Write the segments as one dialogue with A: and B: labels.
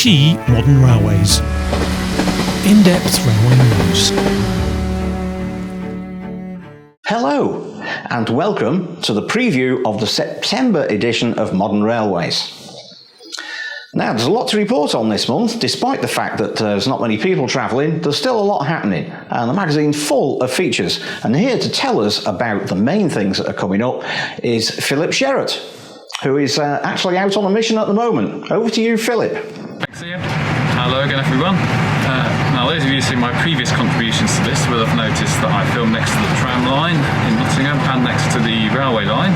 A: key modern railways. In-depth railway news.
B: Hello and welcome to the preview of the September edition of Modern Railways. Now, there's a lot to report on this month. Despite the fact that there's not many people travelling, there's still a lot happening, and the magazine's full of features. And here to tell us about the main things that are coming up is Philip Sherratt, who is actually out on a mission at the moment. Over to you, Philip.
C: Thanks, Ian. Hello again, everyone. Now, those of you who've seen my previous contributions to this will have noticed that I filmed next to the tram line in Nottingham and next to the railway line.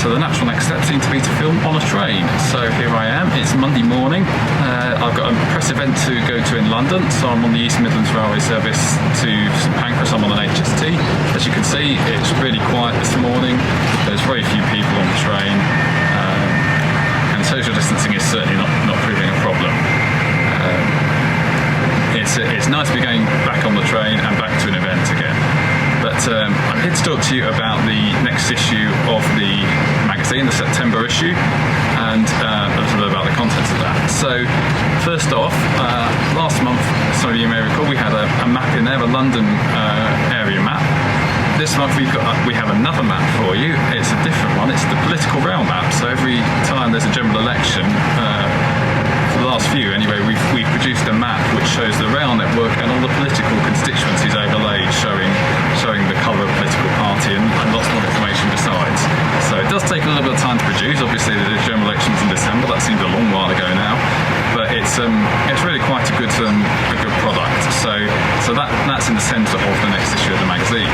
C: So the natural next step seemed to be to film on a train. So here I am. It's Monday morning. I've got a press event to go to in London, so I'm on the East Midlands Railway service to St Pancras. I'm on an HST. As you can see, it's really quiet this morning. There's very few people on the train, and social distancing is certainly not proving a problem. It's nice to be going back on the train and back to an event again. But I'm here to talk to you about the next issue of the magazine, the September issue, and a little bit about the contents of that. So, first off, last month, some of you may recall, we had a map in there, a London area map. This month we have another map for you. It's a different one. It's the political rail map. So every time there's a general election, for the last few anyway, we've produced a map which shows the rail network and all the political constituencies overlaid, showing the colour of political party and lots more information besides. So it does take a little bit of time to produce. Obviously the general elections in December, that seems a long while ago now, but it's really quite a good product. So that's in the centre of the next issue of the magazine.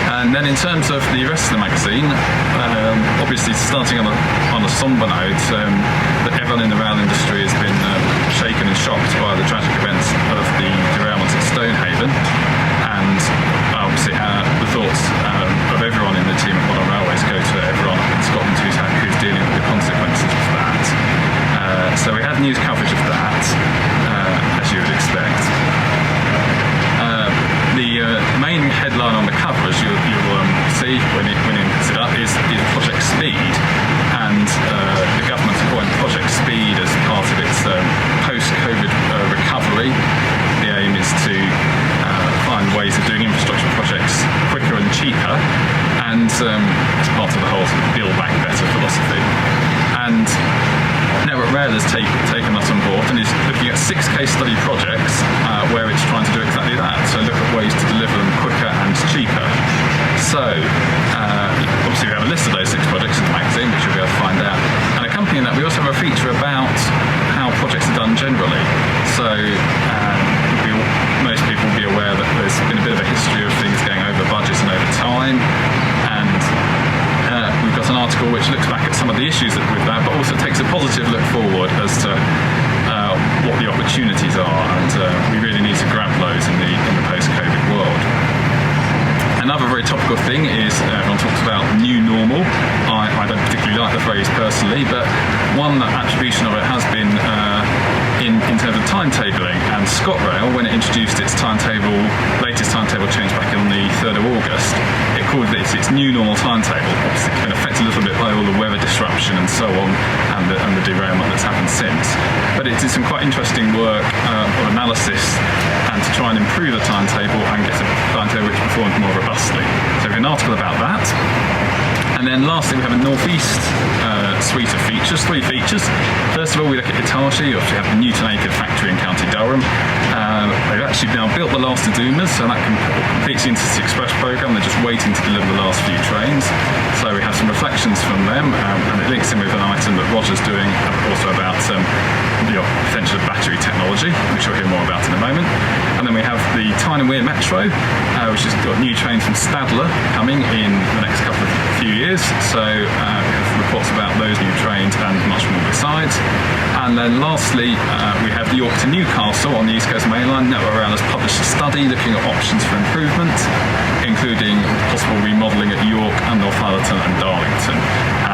C: And then in terms of the rest of the magazine, obviously starting on a sombre note, that everyone in the rail industry has been shaken and shocked by the tragic events of the derailment at Stonehaven, and obviously the thoughts of everyone in the team at Modern Railways go to everyone in Scotland who's dealing with the consequences of that. So we had news coverage of that, as you would expect. The main headline on the cover, as you'll see when it comes up, is Project Speed, and the government's appointed Project Speed as part of its post-COVID recovery. The aim is to find ways of doing infrastructure projects quicker and cheaper, and as part of the whole Build Back Better philosophy. And Network Rail has taken us on board and is looking at 6 case study projects where it's trying to do exactly that. So look at ways to deliver them quicker and cheaper. So obviously we have a list of those 6 projects in the magazine, which you'll be able to find out. And accompanying that, we also have a feature about how projects are done generally. So most people will be aware that there's been a bit of a history of things going over budgets and over time. And we've got an article which looks back at some of the issues with that, but also takes a positive look forward as to what the opportunities are, and we really need to grab those in the post-COVID world. Another very topical thing is everyone talks about new normal. I don't particularly like the phrase personally, but one attribution of it has been in terms of timetabling, and ScotRail, when it introduced its latest timetable change back on the 3rd of August, it called it its new normal timetable. Obviously it's been affected a little bit by all the weather disruption and so on, and the derailment that's happened since. But it did some quite interesting work of analysis and to try and improve the timetable and get a timetable which performed more robustly. So we have an article about that. And then lastly, we have a Northeast suite of features, 3 features. First of all, we look at Hitachi, which we have the Newton Acre factory in County Durham. They've actually now built the last Adumas, so that completes the Intercity Express programme. They're just waiting to deliver the last few trains. So we have some reflections from them, and it links in with an item that Roger's doing also about the potential of battery technology, which you'll hear more about in a moment. And then we have the Tyne and Wear Metro, which has got new trains from Stadler coming in the next few years. So we have reports about those new trains and much more besides. And then lastly, we have York to Newcastle on the East Coast Main Line. Network Rail has published a study looking at options for improvement, including possible remodelling at York and Northallerton and Darlington.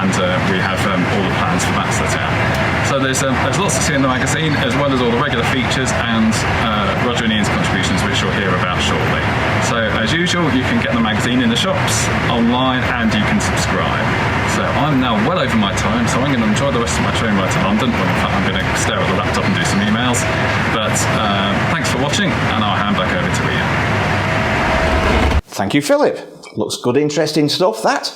C: And we have all the plans for that set out. So there's lots to see in the magazine, as well as all the regular features and Roger and Ian's contributions, which you'll hear about shortly. So as usual, you can get the magazine in the shops, online, and you can subscribe. So I'm now well over my time, so I'm going to enjoy the rest of my train ride to London. Well, in fact, I'm going to stare at the laptop and do some emails. But thanks for watching, and I'll hand back over to Ian.
B: Thank you, Philip. Looks good, interesting stuff, that.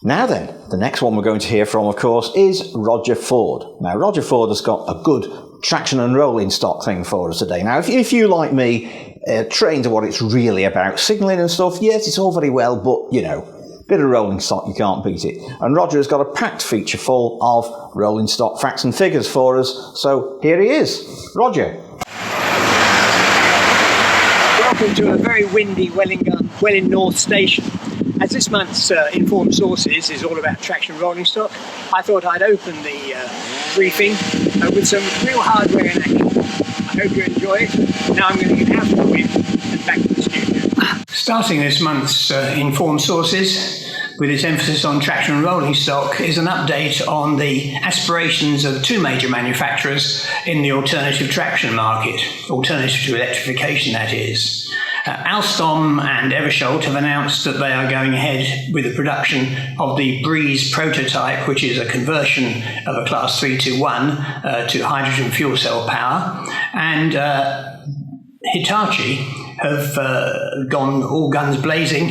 B: Now then, the next one we're going to hear from, of course, is Roger Ford. Now, Roger Ford has got a good traction and rolling stock thing for us today. Now, if you, like me, trained to what it's really about, signalling and stuff, yes, it's all very well, but, you know, bit of rolling stock, you can't beat it. And Roger has got a packed feature full of rolling stock facts and figures for us. So here he is. Roger.
D: Welcome to a very windy Welling North station. As this month's Informed Sources is all about traction rolling stock, I thought I'd open the briefing with some real hardware in action. I hope you enjoy it. Now I'm going to get out of the way and back to the studio. Starting this month's Informed Sources, with its emphasis on traction and rolling stock, is an update on the aspirations of two major manufacturers in the alternative traction market, alternative to electrification that is. Alstom and Eversholt have announced that they are going ahead with the production of the Breeze prototype, which is a conversion of a Class 3 to 1 to hydrogen fuel cell power. And Hitachi have gone all guns blazing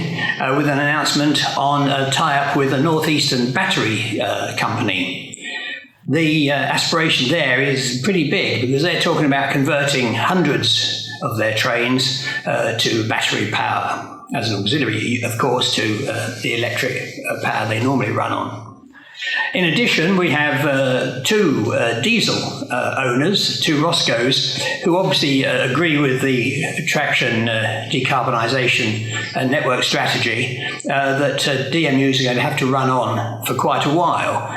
D: with an announcement on a tie-up with a northeastern battery company. The aspiration there is pretty big because they're talking about converting hundreds of their trains to battery power as an auxiliary, of course, to the electric power they normally run on. In addition, we have two diesel owners, two Roscoes, who obviously agree with the traction decarbonisation network strategy that DMUs are going to have to run on for quite a while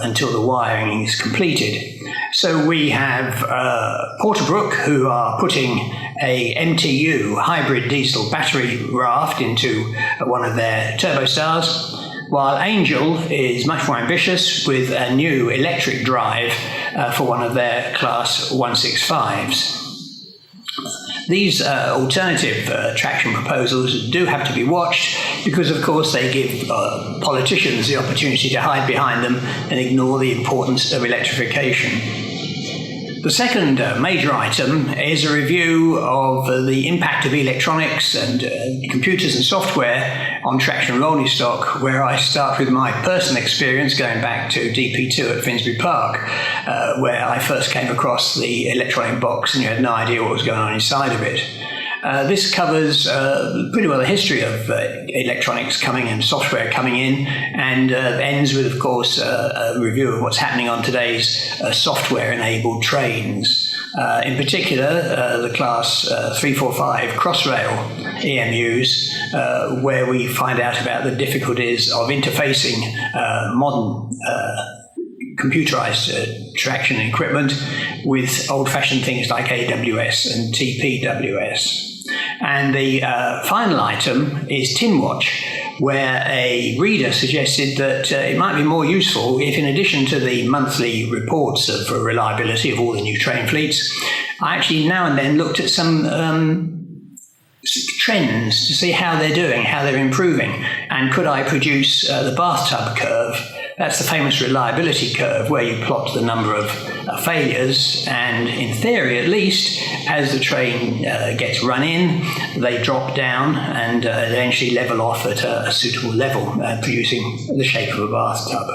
D: until the wiring is completed. So we have Porterbrook, who are putting a MTU hybrid diesel battery raft into one of their turbostars, while Angel is much more ambitious with a new electric drive for one of their Class 165s. These alternative traction proposals do have to be watched because, of course, they give politicians the opportunity to hide behind them and ignore the importance of electrification. The second major item is a review of the impact of electronics and computers and software on traction rolling stock, where I start with my personal experience going back to DP2 at Finsbury Park, where I first came across the electronic box and you had no idea what was going on inside of it. This covers pretty well the history of electronics coming and software coming in, and ends with, of course, a review of what's happening on today's software-enabled trains. In particular, the Class 345 Crossrail EMUs, where we find out about the difficulties of interfacing modern computerized traction equipment with old-fashioned things like AWS and TPWS. And the final item is TinWatch, where a reader suggested that it might be more useful if, in addition to the monthly reports of reliability of all the new train fleets, I actually now and then looked at some trends to see how they're doing, how they're improving, and could I produce the bathtub curve. That's the famous reliability curve where you plot the number of failures, and in theory at least, as the train gets run in, they drop down and eventually level off at a suitable level, producing the shape of a bathtub.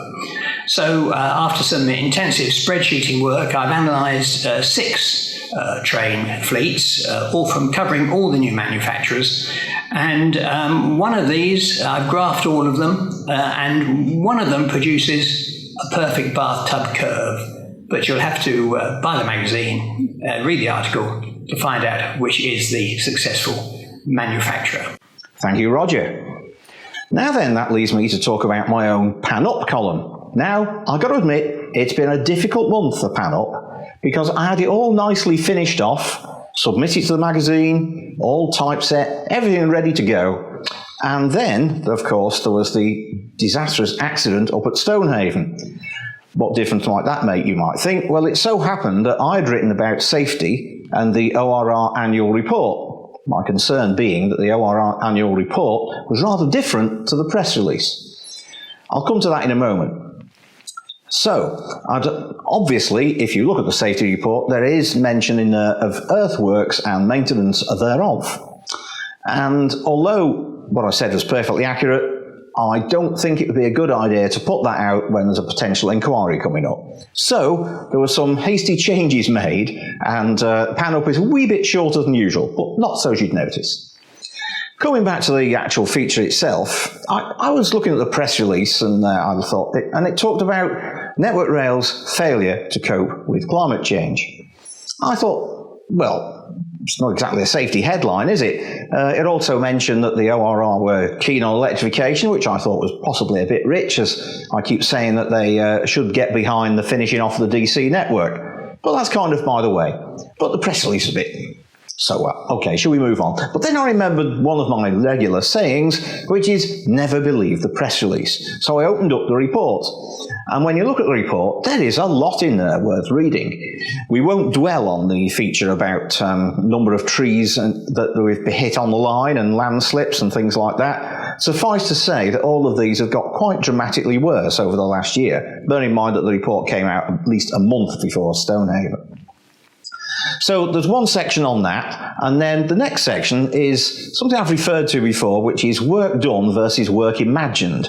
D: So after some intensive spreadsheeting work, I've analysed 6 train fleets, all from covering all the new manufacturers. And one of these, I've graphed all of them, and one of them produces a perfect bathtub curve. But you'll have to buy the magazine, read the article to find out which is the successful manufacturer.
B: Thank you, Roger. Now then, that leaves me to talk about my own Pan Up column. Now, I've got to admit, it's been a difficult month for Pan Up, because I had it all nicely finished off, submitted to the magazine, all typeset, everything ready to go. And then, of course, there was the disastrous accident up at Stonehaven. What difference might that make, you might think? Well, it so happened that I'd written about safety and the ORR annual report. My concern being that the ORR annual report was rather different to the press release. I'll come to that in a moment. So, obviously, if you look at the safety report, there is mention in there of earthworks and maintenance thereof. And although what I said was perfectly accurate, I don't think it would be a good idea to put that out when there's a potential inquiry coming up. So, there were some hasty changes made, and pan-up is a wee bit shorter than usual, but not so you'd notice. Coming back to the actual feature itself, I was looking at the press release and I thought, it talked about Network Rail's failure to cope with climate change. I thought, well, it's not exactly a safety headline, is it? It also mentioned that the ORR were keen on electrification, which I thought was possibly a bit rich, as I keep saying that they should get behind the finishing off the DC network. But that's kind of by the way. But the press release is a bit... So, okay, shall we move on? But then I remembered one of my regular sayings, which is never believe the press release. So I opened up the report. And when you look at the report, there is a lot in there worth reading. We won't dwell on the feature about number of trees that we've hit on the line and landslips and things like that. Suffice to say that all of these have got quite dramatically worse over the last year. Bear in mind that the report came out at least a month before Stonehaven. So there's one section on that, and then the next section is something I've referred to before, which is work done versus work imagined.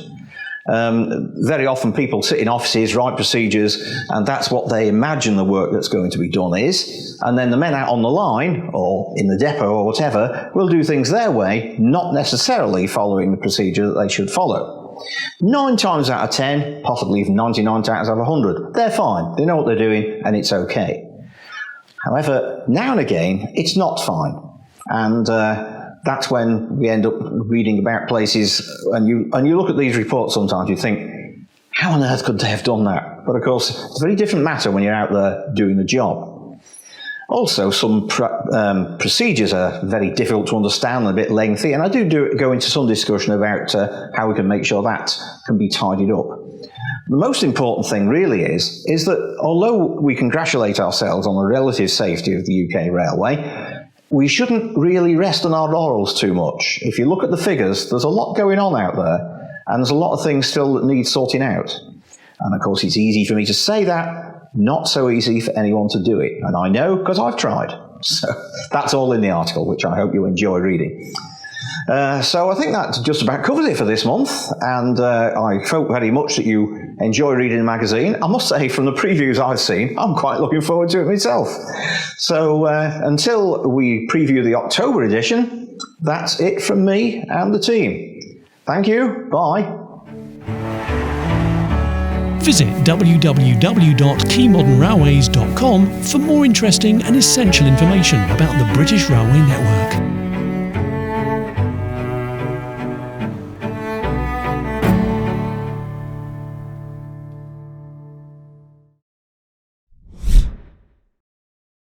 B: Very often people sit in offices, write procedures, and that's what they imagine the work that's going to be done is, and then the men out on the line, or in the depot or whatever, will do things their way, not necessarily following the procedure that they should follow. 9 times out of 10, possibly even 99 times out of 100, they're fine, they know what they're doing, and it's okay. However, now and again, it's not fine. And that's when we end up reading about places, and you look at these reports sometimes, you think, how on earth could they have done that? But of course, it's a very different matter when you're out there doing the job. Also, some procedures are very difficult to understand and a bit lengthy, and I do go into some discussion about how we can make sure that can be tidied up. The most important thing really is that although we congratulate ourselves on the relative safety of the UK railway, we shouldn't really rest on our laurels too much. If you look at the figures, there's a lot going on out there, and there's a lot of things still that need sorting out. And of course, it's easy for me to say that, not so easy for anyone to do it. And I know because I've tried. So that's all in the article, which I hope you enjoy reading. So I think that just about covers it for this month, and I hope very much that you enjoy reading the magazine. I must say, from the previews I've seen, I'm quite looking forward to it myself. So until we preview the October edition, that's it from me and the team. Thank you, bye.
A: Visit www.keymodernrailways.com for more interesting and essential information about the British Railway Network.